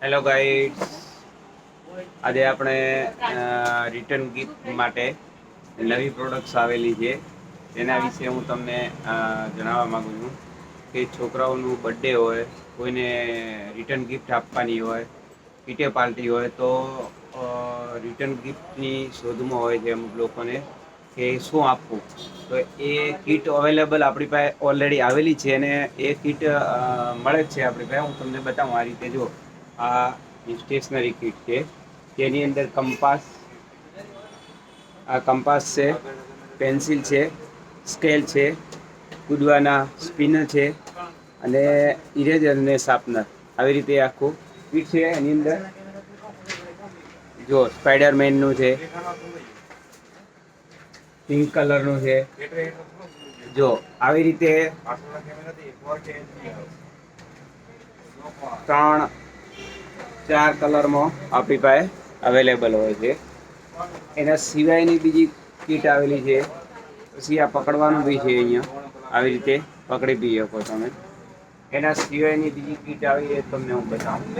Hello guide, આજે આપણે return gift માટે નવી પ્રોડક્ટ્સ આવેલી છે તેના વિશે હું તમને જણાવવા માગું છું કે છોકરાઓનું બર્થડે હોય, કોઈને રિટર્ન ગિફ્ટ આપવાની હોય, કીટે પાર્ટી હોય તો રિટર્ન ગિફ્ટની શોધમાં હોય છે અમુક લોકોને કે શું આપવું. તો એ કીટ અવેલેબલ આપણી પાસે ઓલરેડી આવેલી છે અને એ કીટ મળે જ છે આપણી પાસે. હું તમને બતાવું આ રીતે. જો આ સ્ટેશનરી કીટ છે, તેની અંદર કંપાસ છે, પેન્સિલ છે, સ્કેલ છે, કૂદવાના સ્પિનર છે અને ઇરેઝર અને શાર્પનર. આવી રીતે આખું કીટ છે. એની અંદર જો સ્પાઈડરમેનનું છે, પિંક કલરનું છે. જો આવી રીતે 3-4 કલરમાં આપણી પાસે અવેલેબલ હોય છે. એના સિવાયની બીજી કીટ આવેલી છે. પછી આ પકડવાનું બી છે, અહીંયા આવી રીતે પકડી બી શકો તમે. એના સિવાયની બીજી કીટ આવી એ તમને હું બતાવું.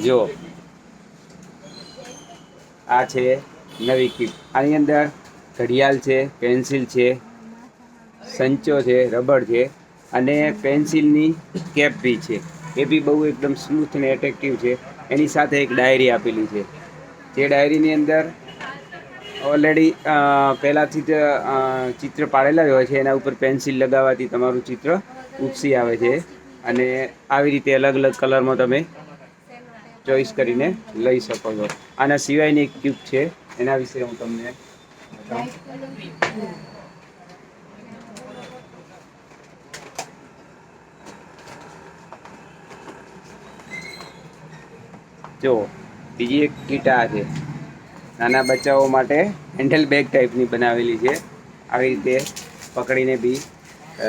જો આ છે નવી કીટ. આની અંદર ઘડિયાળ છે, પેન્સિલ છે, સંચો છે, રબર છે અને પેન્સિલની કેપ બી છે. એ બી બહુ એકદમ સ્મૂથ અને એટ્રેક્ટિવ છે. એની સાથે એક ડાયરી આપેલી છે. જે ડાયરીની અંદર ઓલરેડી પહેલાંથી જ ચિત્ર પાડેલા જ હોય છે. એના ઉપર પેન્સિલ લગાવવાથી તમારું ચિત્ર ઉપસી આવે છે અને આવી રીતે અલગ અલગ કલરમાં તમે ચોઈસ કરીને લઈ શકો છો. આના સિવાયની એક ક્યુબ છે, એના વિશે હું તમને જો બીજી એક કીટ આ છે. નાના બચ્ચાઓ માટે હેન્ડલ બેગ ટાઈપની બનાવેલી છે. આવી રીતે પકડીને બી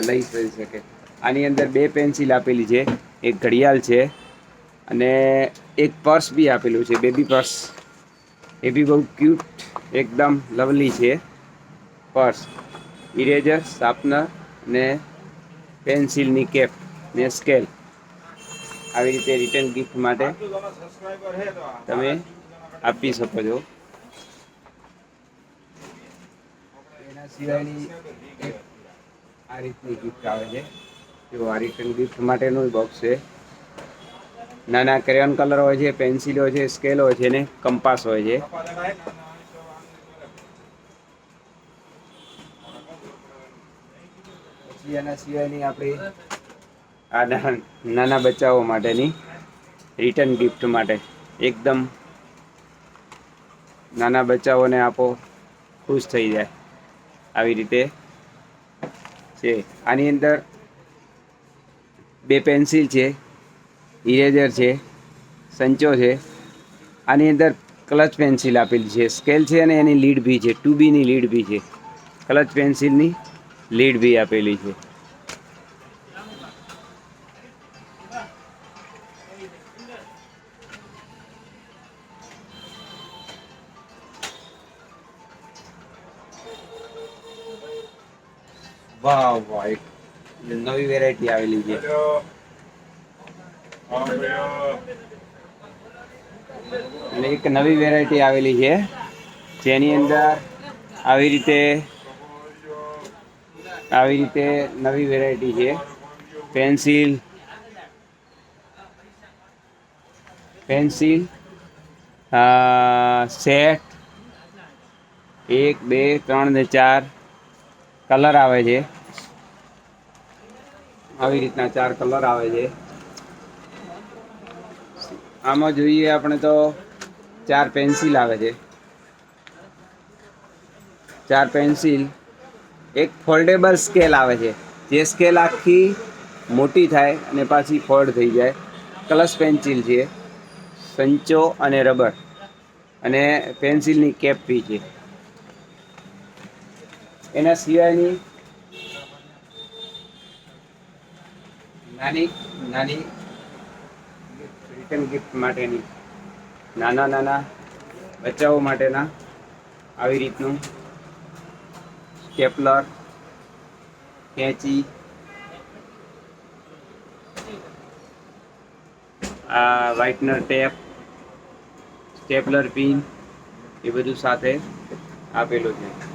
લઈ શકે. આની અંદર 2 પેન્સિલ આપેલી છે, એક ઘડિયાળ છે અને એક પર્સ બી આપેલું છે, બેબી પર્સ. એ બી બહુ ક્યુટ, એકદમ લવલી છે પર્સ. ઇરેઝર, શાર્પનર ને પેન્સિલની કેપ ને સ્કેલ. આવી રીતે રિટર્ન ગિફ્ટ માટે તમે આપી શકો છો. એના સિવાયની એક આ રીતની ગિફ્ટ આવે છે. જો આ રિટર્ન ગિફ્ટ માટેનું બોક્સ છે. નાના ક્રેયોન કલર હોય છે, પેન્સિલ હોય છે, સ્કેલ હોય છે ને કંપાસ હોય છે. પછી એના સિવાયની આપણી આ નાના બચ્ચાઓ માટેની રિટર્ન ગિફ્ટ માટે એકદમ નાના બચ્ચાઓને આપો, ખુશ થઈ જાય આવી રીતે છે. આની અંદર 2 પેન્સિલ છે, ઇરેઝર છે, સંચો છે. આની અંદર ક્લચ પેન્સિલ આપેલી છે, સ્કેલ છે અને એની લીડ બી છે, 2Bની લીડ બી છે. ક્લચ પેન્સિલની લીડ બી આપેલી છે. વાહ વાહ, એક નવી વેરાયટી આવેલી છે. એટલે એક નવી વેરાયટી આવેલી છે, જેની અંદર આવી રીતે નવી વેરાયટી છે. પેન્સિલ સેટ 1, 2, 3 ને 4 કલર આવે છે. આવી રીતના 4 કલર આવે છે. આમાં જોઈએ આપણે તો 4 પેન્સિલ આવે છે. 4 પેન્સિલ, એક ફોલ્ડેબલ સ્કેલ આવે છે. જે સ્કેલ આખી મોટી થાય અને પાછી ફોલ્ડ થઈ જાય. ક્લચ પેન્સિલ છે, સંચો અને રબર અને પેન્સિલની કેપ બી છે. એના સિવાયની નાની રિટર્ન ગિફ્ટ માટેની નાના બચ્ચાઓ માટેના આવી રીતનું સ્ટેપલર, કેંચી, આ વ્હાઇટનર ટેપ, સ્ટેપલર પિન એ બધું સાથે આપેલું છે.